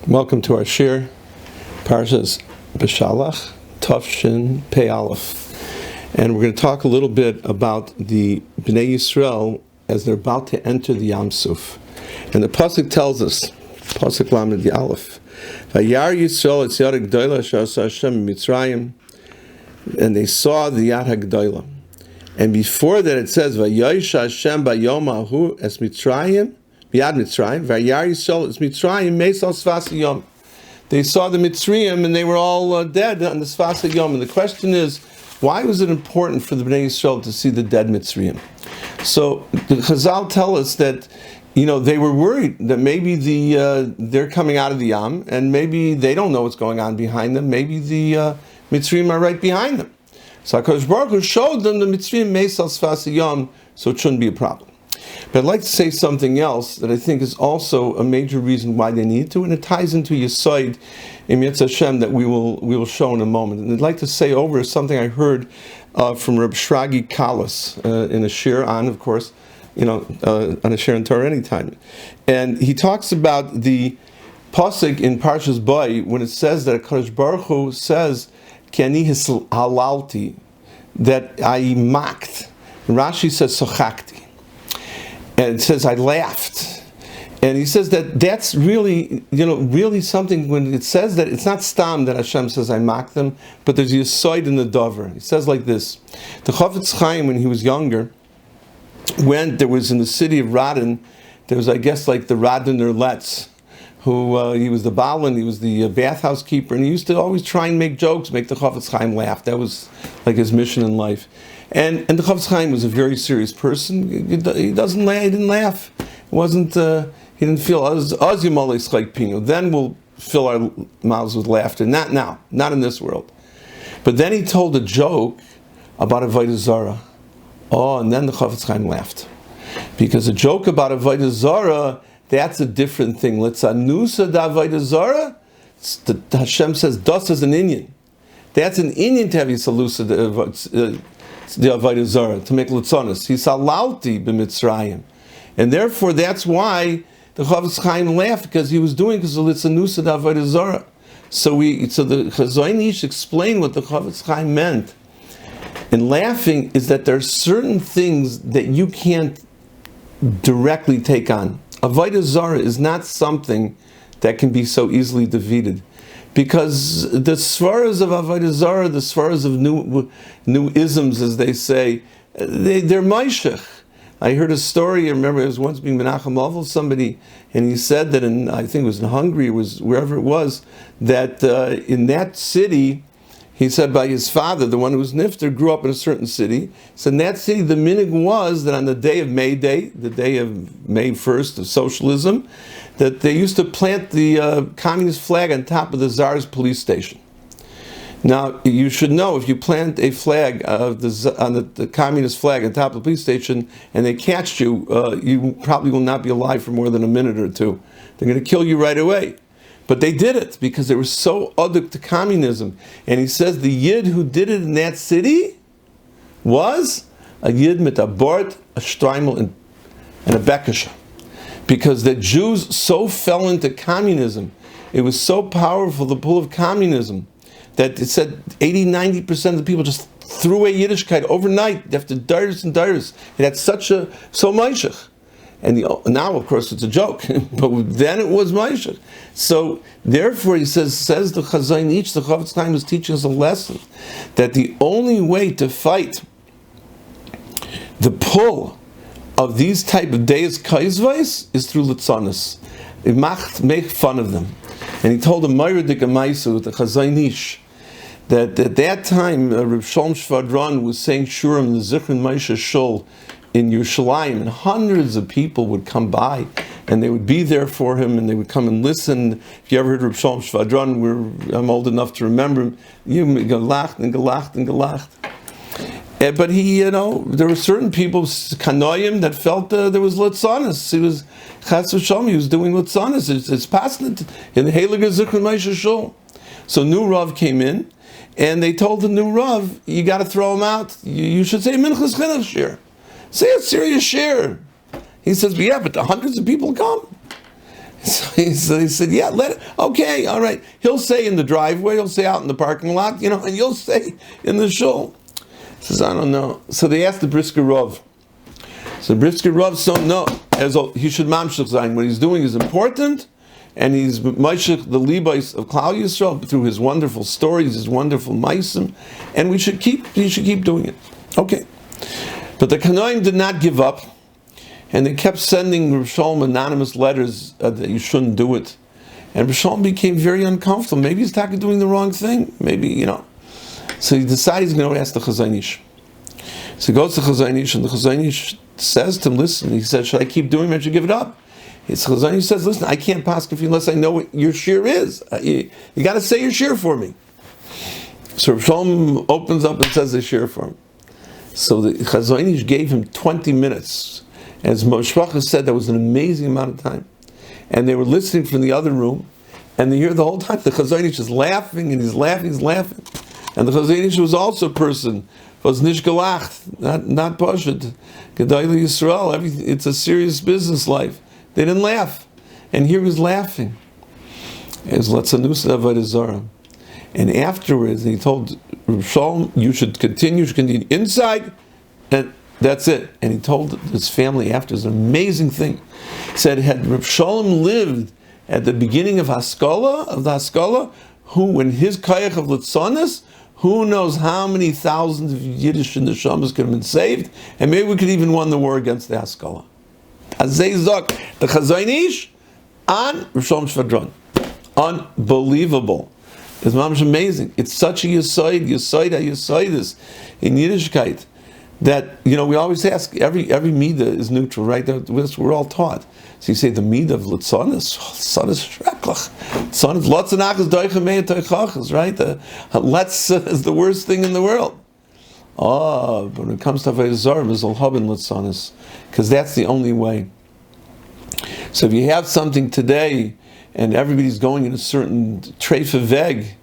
Welcome to our shir, Parshas Beshalach, Tafshin Pei Aleph. And we're going to talk a little bit about the Bnei Yisrael as they're about to enter the Yam Suf. And the Pasuk tells us, Pasuk Lamed Aleph, Vayar Yisrael et Yad HaGdolah Sh'asa Hashem Mitzrayim, and they saw the Yad HaGdolah. And before that it says, Vayosh Hashem Bayom Ahu Es Mitzrayim, B'yad Mitzrayim, Vayar Yisrael Es Mitzrayim Meisal Sfas Yom. They saw the Mitzrayim and they were all dead on the Sfas Yom. And the question is, why was it important for the Bnei Yisrael to see the dead Mitzrayim? So the Chazal tell us that, they were worried that maybe they're coming out of the Yam and maybe they don't know what's going on behind them. Maybe the Mitzrayim are right behind them. So HaKadosh Baruch Hu showed them the Mitzrayim Meisal Sfas Yom, so it shouldn't be a problem. But I'd like to say something else that I think is also a major reason why they need to, and it ties into Yesod in Yetz Hashem that we will show in a moment. And I'd like to say over something I heard from Rabbi Shragi Kalas in a shir on, of course, on a shir in Torah anytime. And he talks about the pasuk in Parshas Boy when it says that HaKadosh Baruch Hu says, Ki ani halalti, that I mocked. And Rashi says, sochakti. And it says, I laughed. And he says that's really, really something when it says that, it's not stam that Hashem says, I mocked them, but there's Yesod in the Dover. He says like this, the Chofetz Chaim, when he was younger, there was in the city of Radin, there was, I guess, like the Radiner Letz, who, he was the Balin, he was the bathhouse keeper, and he used to always try and make jokes, make the Chofetz Chaim laugh. That was like his mission in life. And the Chofetz Chaim was a very serious person. He didn't laugh. It wasn't. He didn't feel then we'll fill our mouths with laughter. Not now. Not in this world. But then he told a joke about Avodah Zarah. Oh, and then the Chofetz Chaim laughed, because a joke about Avodah Zarah, that's a different thing. Litzanusa da Avodah Zarah. Hashem says das is an inyan. That's an inyan to have yisalusa the Avodah Zarah, to make litzonis. He salalti b'Mitzrayim, and therefore that's why the Chofetz Chaim laughed, because he was doing because of litzanusa the Avodah Zarah. So the Chazon Ish explained what the Chofetz Chaim meant. And laughing is that there are certain things that you can't directly take on. Avodah Zarah is not something that can be so easily defeated. Because the svaras of Avodah Zarah, the svaras of new isms, as they say, they're maishach. I heard a story, I remember I was once being Menachem Ovel, somebody, and he said that I think it was in Hungary, it was wherever it was, that in that city, he said by his father, the one who was Nifter, grew up in a certain city. So in that city, the minig was that on the day of May Day, the day of May 1st of socialism, that they used to plant the communist flag on top of the Tsar's police station. Now, you should know, if you plant a flag on the communist flag on top of the police station and they catch you, you probably will not be alive for more than a minute or two. They're going to kill you right away. But they did it because they were so addict to communism. And he says the Yid who did it in that city was a Yid mit a Bort, a Streimel, and a Becker. Because the Jews so fell into communism, it was so powerful, the pull of communism, that it said 80-90% of the people just threw away Yiddishkeit overnight after Dars and Dars. It had so Maishach. And now, of course, it's a joke, but then it was Maishach. So, therefore, he says the Chazon Ish, the Chofetz Chaim was teaching us a lesson, that the only way to fight the pull of these type of Deus Kaizvais is through Litzonis. Make fun of them. And he told the Meiradik Amaisu, the Chazon Ish, that at that time, Reb Shalom Shvadron was saying Shurim, the Zichron Moshe Shul, in Yerushalayim, and hundreds of people would come by, and they would be there for him, and they would come and listen. If you ever heard Reb Shalom Shvadron, I'm old enough to remember him. You gelacht and gelacht and gelacht. But he, there were certain people, Kanoyim, that felt there was Litzonis. He was Chas v'Shalom, he was doing Litzonis. It's passing in the Heilige Zichron Moshe Shul. So new Rav came in, and they told the new Rav, you got to throw him out. You should say Minchas Chinuch Shir. Say a serious share. He says, but yeah, but the hundreds of people come. So he said, yeah, okay, all right. He'll say in the driveway, he'll say out in the parking lot, and you'll say in the shul. He says, I don't know. So they asked the Brisker Rav. So Brisker Rav said, no, he should mamshich sein. What he's doing is important, and he's mashich the Labish of Klal Yisrael through his wonderful stories, his wonderful maisim, and he should keep doing it. Okay. But the Kanoim did not give up. And they kept sending Rav Shalom anonymous letters that you shouldn't do it. And Rav Shalom became very uncomfortable. Maybe he's doing the wrong thing. Maybe, So he decided he's going to ask the Chazon Ish. So he goes to Chazon Ish, and the Chazon Ish says to him, listen, he said, should I keep doing it or should I give it up? His Chazon Ish says, listen, I can't pass you unless I know what your shir is. You got to say your shir for me. So Rav Shalom opens up and says the shir for him. So the Chazon Ish gave him 20 minutes. As Moshe said, that was an amazing amount of time. And they were listening from the other room, and they hear the whole time the Chazon Ish is laughing, and he's laughing. And the Chazon Ish was also a person, was nish gelacht, not pashut. Gedai Yisrael, it's a serious business life. They didn't laugh. And here he was laughing. It was Latzanusa Avodah Zarah. And afterwards, he told Rav Shalom, you should continue inside, and that's it. And he told his family after, it's an amazing thing. He said, had Rav Shalom lived at the beginning of the Haskalah, who in his Kayach of Litzonis, who knows how many thousands of Yiddish neshamas could have been saved, and maybe we could even won the war against the Haskalah. Azay Zok, the Chazon Ish, on Rav Shalom Shvadron. Unbelievable. It's mamish amazing. It's such a yisoid is in Yiddishkeit. That, we always ask, every midah is neutral, right? We're all taught. So you say the midah of Litzonis, shreklach. Litzonis, Lotzenach is doichem mei teichachas, right? Let's is the worst thing in the world. Oh, but when it comes to Avodah Zarah, Mizal Habin Litzonis, because that's the only way. So if you have something today, and everybody's going in a certain treifa veg,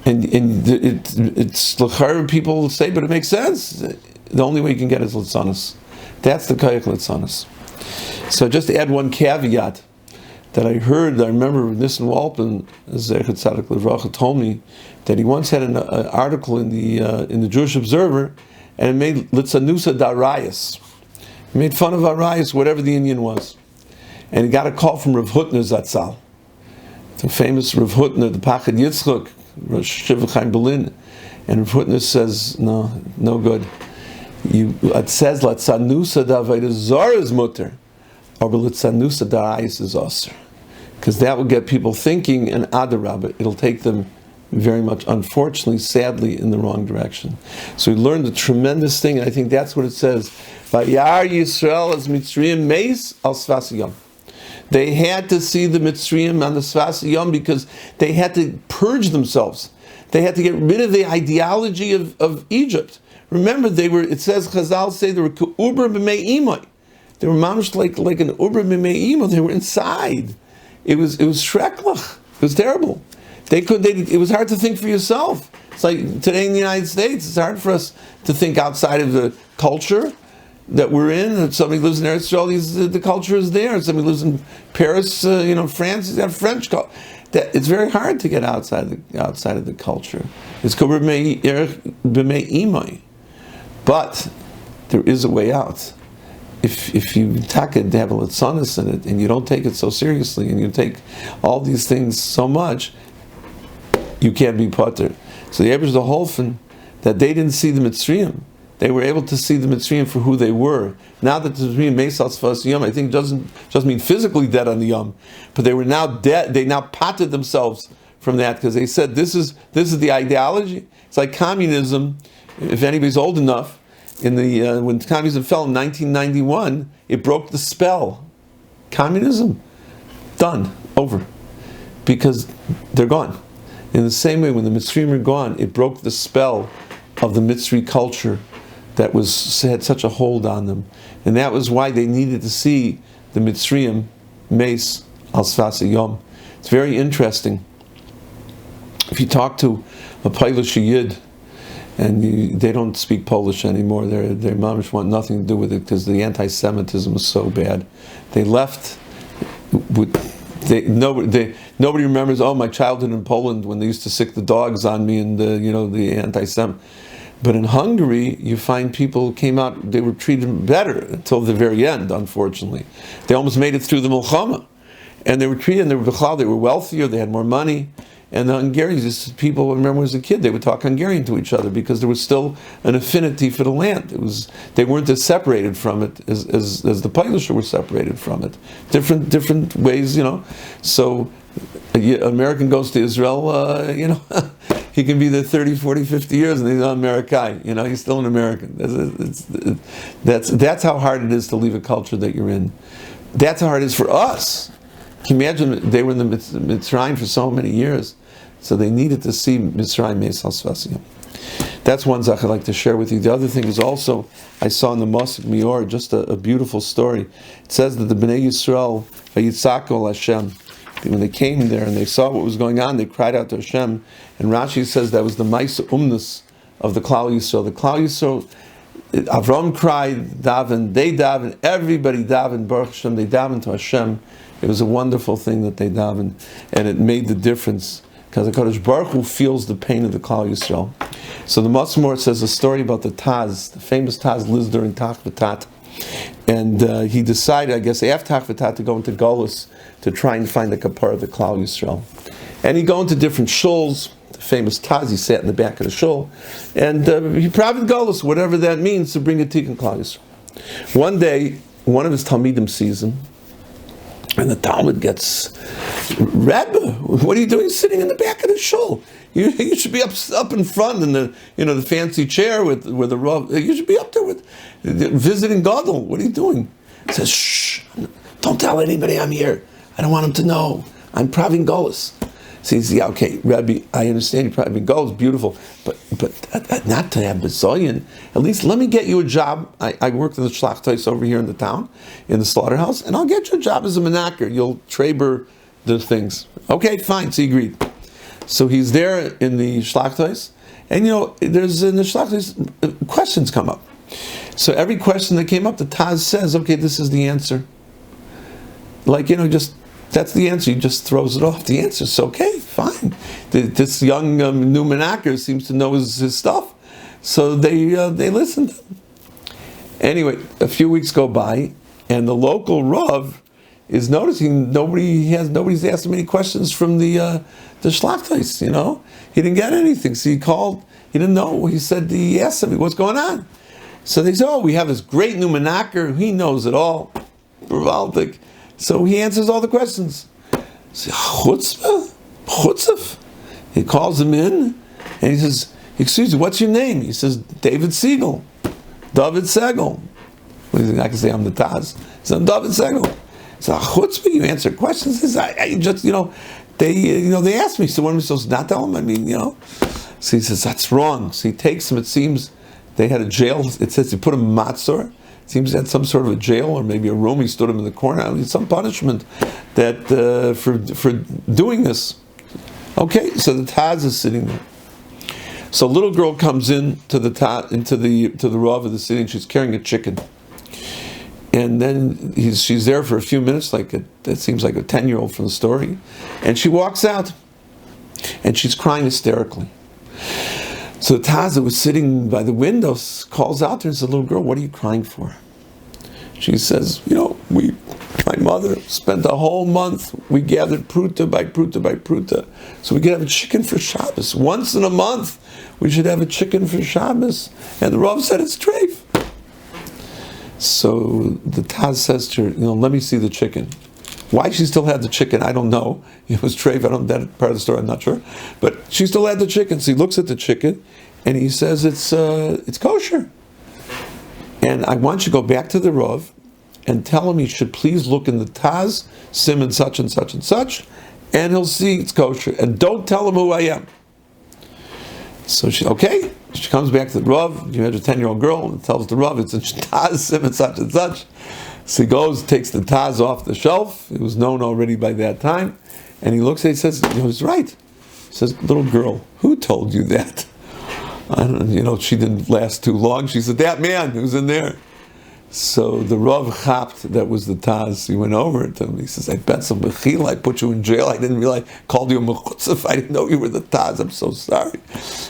and it's l'chayr, people will say, but it makes sense. The only way you can get is Litzonis. That's the Kayach Litzonis. So just to add one caveat that I remember Nissen Walpin, Zechet Tzadik Livracha, told me that he once had an article in the Jewish Observer, and it made Litzanusa Darayas. He made fun of Arayas, whatever the Indian was. And he got a call from Rav Hutner Zatzal, the famous Rav Hutner, the Pachad Yitzchak, Rosh Shiva Chaim Berlin. And Rav Hutner says, no good. It says Latzanusa D'Avodah Zarah is mutter, or Latzanusa D'Arayis is aser, because that will get people thinking, and adarabah, it'll take them very much, unfortunately, sadly, in the wrong direction. So we learned a tremendous thing, and I think that's what it says. Vayar Yisrael as Mitzrayim meis al Sfas Yam. They had to see the Mitzrayim on the Sfas Yam because they had to purge themselves. They had to get rid of the ideology of Egypt. Remember, it says, Chazal say they were uber b'mei imay. They were mamish like an uber b'mei imay. They were inside. It was shreklach. It was terrible. It was hard to think for yourself. It's like today in the United States, it's hard for us to think outside of the culture that we're in. If somebody lives in Eretz Yisrael, the culture is there. If somebody lives in Paris, France, he's got French culture. It's very hard to get outside of the culture. It's uber b'mei imay. But there is a way out. If you take it, have a litzonis in it, and you don't take it so seriously, and you take all these things so much, you can't be potter. So the Abish the Holfen, that they didn't see the Mitzrayim, they were able to see the Mitzrayim for who they were. Now that the Mitzrayim Meisal Sfas Yom, I think doesn't just mean physically dead on the Yom, but they were now dead. They now potted themselves from that because they said this is the ideology. It's like communism. If anybody's old enough, when communism fell in 1991, it broke the spell. Communism, done, over, because they're gone. In the same way, when the Mitzrayim are gone, it broke the spell of the Mitzri culture that had such a hold on them, and that was why they needed to see the Mitzrayim Meis al Sfas Yom. It's very interesting. If you talk to a Polish Yid, and they don't speak Polish anymore. Their mamish want nothing to do with it because the anti-Semitism was so bad. They left with Nobody remembers, oh, my childhood in Poland when they used to sick the dogs on me and the anti-Sem. But in Hungary, you find people came out, they were treated better until the very end, unfortunately. They almost made it through the Milchama. And they were treated, they were wealthier, they had more money. And the Hungarians, people, I remember as a kid, they would talk Hungarian to each other because there was still an affinity for the land. They weren't as separated from it as the Polish were separated from it. Different ways, So, an American goes to Israel, he can be there 30, 40, 50 years and he's an American, he's still an American. That's how hard it is to leave a culture that you're in. That's how hard it is for us. Can you imagine, they were in the Mitzrayim for so many years, so they needed to see Mitzrayim Meis Al Svasim. That's one zach I'd like to share with you. The other thing is also, I saw in the Mosque Mior, just a beautiful story. It says that the Bnei Yisrael, Vayitzaku Hashem, when they came there and they saw what was going on, they cried out to Hashem. And Rashi says that was the Maisa Umnus of the Klal Yisrael. The Klal Yisrael, Avram cried, daven, they daven, everybody daven, Baruch Hashem, they daven to Hashem. It was a wonderful thing that they davened, and it made the difference, because the Kadosh Baruch Hu feels the pain of the Klal Yisrael. So the Masmor says a story about the Taz. The famous Taz lives during Tachvatat, and he decided, I guess, after Tachvatat to go into Golus to try and find the Kapar of the Klal Yisrael. And he'd go into different shuls. The famous Taz, he sat in the back of the shul, and he probably Golus, whatever that means, to bring a Tikkun Klal Yisrael. One day, one of his Talmidim sees him, and the Talmud gets, Rabbi, what are you doing sitting in the back of the shul? You should be up in front in the the chair with the Rav. You should be up there with visiting Gadol. What are you doing? He says, shh, don't tell anybody I'm here. I don't want them to know. I'm Pravin Golis. So he says, yeah, okay, Rabbi, I understand you Pravin Golis, beautiful, but not to have Bezoyan. At least let me get you a job. I worked in the Shlachtais over here in the town, in the slaughterhouse, and I'll get you a job as a menaker. You'll traber the things. Okay, fine, so he agreed. So he's there in the Shlachtais, and there's in the Shlachtais, questions come up. So every question that came up, the Taz says, okay, this is the answer. Like, that's the answer. He just throws it off. The answer's okay, fine. This young new menaker seems to know his stuff. So they listened. Anyway, a few weeks go by, and the local Rav is noticing nobody's asked him any questions from the Shlachtais, He didn't get anything. So he called, he didn't know. He asked him, what's going on? So they said, we have this great new menaker, he knows it all. Bravaldik. So he answers all the questions. So, Chutzpah? He calls him in, and he says, excuse me, what's your name? He says, David Siegel. David Segel. What do you think? I can say I'm the Taz. He says, I'm David Segel. So, Chutzpah, you answer questions. He says, I just, they asked me, so what am I supposed to not tell them? So he says, that's wrong. So he takes him, it seems, they had a jail, it says he put him in Matzor. It seems he had some sort of a jail or maybe a room. He stood him in the corner. Some punishment that for doing this. Okay, so the Taz is sitting there. So a little girl comes in to the Rav of the city, and she's carrying a chicken. And then she's there for a few minutes, that seems like a 10-year-old from the story. And she walks out, and she's crying hysterically. So the Taz that was sitting by the windows calls out to her and says, little girl, what are you crying for? She says, my mother spent a whole month, we gathered pruta by pruta by pruta, so we could have a chicken for Shabbos. Once in a month, we should have a chicken for Shabbos. And the Rav said, it's treif. So the Taz says to her, let me see the chicken. Why she still had the chicken, I don't know. It was treif, that part of the story, I'm not sure. But she still had the chicken. So he looks at the chicken, and he says, it's kosher. And I want you to go back to the Rav and tell him he should please look in the Taz, Simon such and such and such, and he'll see it's kosher. And don't tell him who I am. So she comes back to the Rav, you had a 10-year-old girl, and tells the Rav, it's a Taz, Simon such and such. So he goes, takes the Taz off the shelf. It was known already by that time. And he looks at it and says, he's right. He says, little girl, who told you that? I don't know, she didn't last too long. She said, that man who's in there. So the Rav chapped that was the Taz. He went over to him. He says, I bet some mechila. I put you in jail. I didn't realize. Called you a mechutzef. I didn't know you were the Taz. I'm so sorry.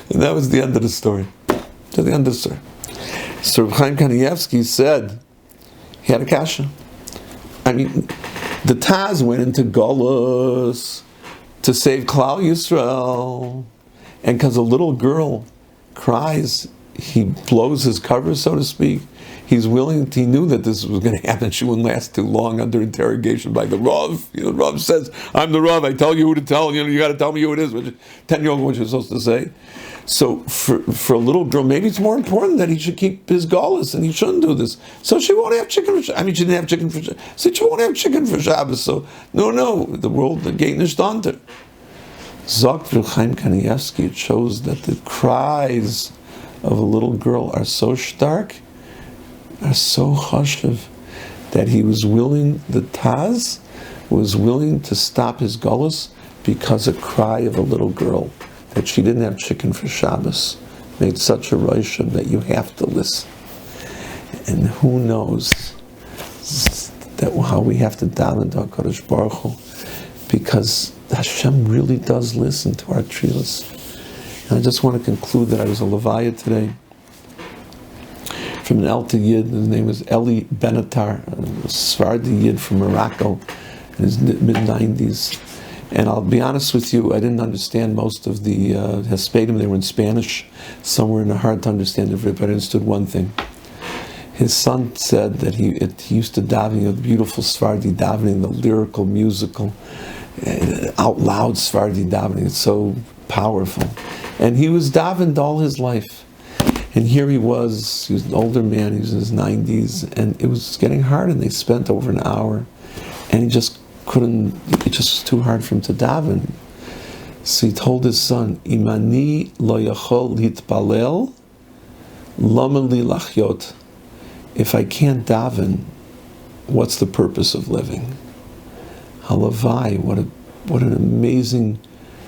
And that was the end of the story. To the end of the story. So Reb Chaim Kanievsky said he had a kasha. I mean, the Taz went into Golus to save Klal Yisrael, and because a little girl cries, he blows his cover, so to speak. He knew that this was going to happen. She wouldn't last too long under interrogation by the Rav. The Rav says, I'm the Rav, I tell you who to tell, you got to tell me who it is. 10-year-old, what you're supposed to say. So for a little girl, maybe it's more important that he should keep his galus and he shouldn't do this. So she won't have chicken for Shabbos. I mean, she didn't have chicken for Shabbos. So she won't have chicken for Shabbos. So, no, the world, the gate nicht unter. Zogt Reb Chaim Kanievsky, it shows that the cries of a little girl are so stark, are so chashuv, that he was willing, the Taz was willing to stop his galus because a cry of a little girl, that she didn't have chicken for Shabbos, made such a rosham that you have to listen. And who knows that how we have to daven to HaKadosh Baruch Hu, because Hashem really does listen to our tefillos. And I just want to conclude that I was a Levaya today from an Elta Yid. His name is Eli Benatar, a Sephardi Yid from Morocco in his mid-90s. And I'll be honest with you, I didn't understand most of the Hespedim. They were in Spanish. Some were in a hard to understand, but I understood one thing. His son said that he used to daven, the beautiful Sephardi davening, the lyrical, musical, out loud Sephardi davening. It's so powerful. And he was davened all his life. And here he was an older man, he was in his 90s, and it was getting hard, and they spent over an hour, and he just couldn't, it just was too hard for him to daven. So he told his son, Imani lo yachol hitpalel, lama li lachyot. If I can't daven, what's the purpose of living? Halavai, what an amazing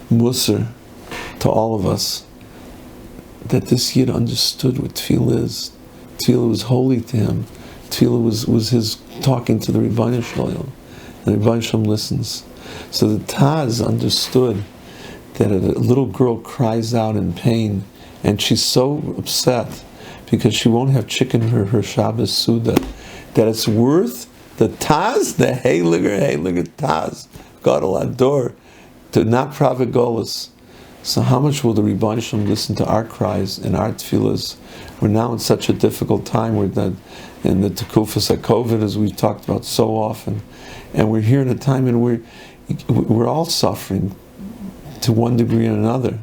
musar to all of us, that this Yid understood what tefillah is. Tefillah was holy to him. Tefillah was his talking to the Rebbeinu Shalom. And the Rebbeinu Shalom listens. So the Taz understood that a little girl cries out in pain, and she's so upset because she won't have chicken for her Shabbos Suda, that it's worth the Taz, the Heiliger Taz, Gadol Ador, to not profit Golas. So how much will the Rebbeinu Shalom listen to our cries and our tefillahs? We're now in such a difficult time. We're in the Tekufas HaKovid, as we've talked about so often, and we're here in a time when we're all suffering to one degree or another.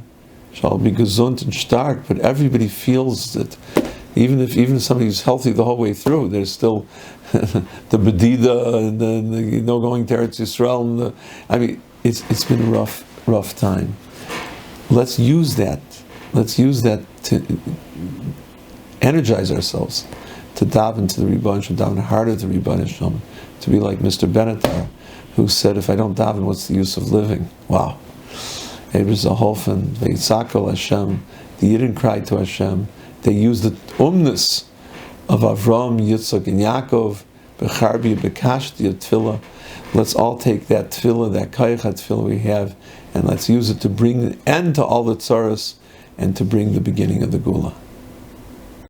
Shall be gesund and stark, but everybody feels that even if somebody's healthy the whole way through, there's still the bedida and the going to Eretz Yisrael. It's been a rough time. Let's use that. Let's use that to energize ourselves, to daven to the Rebbeinu Shalom, daven harder to the Rebbeinu Shalom, to be like Mr. Benatar, who said, if I don't daven, what's the use of living? Wow. Eber Zaholfen, Veitzakol Hashem, the Yidden cried to Hashem. They used the umnus of Avram, Yitzchak, and Yaakov, Becharbi, Bekashti, Tefillah. Let's all take that tefillah, that kayach tefillah we have, and let's use it to bring an end to all the tzaras and to bring the beginning of the Gula.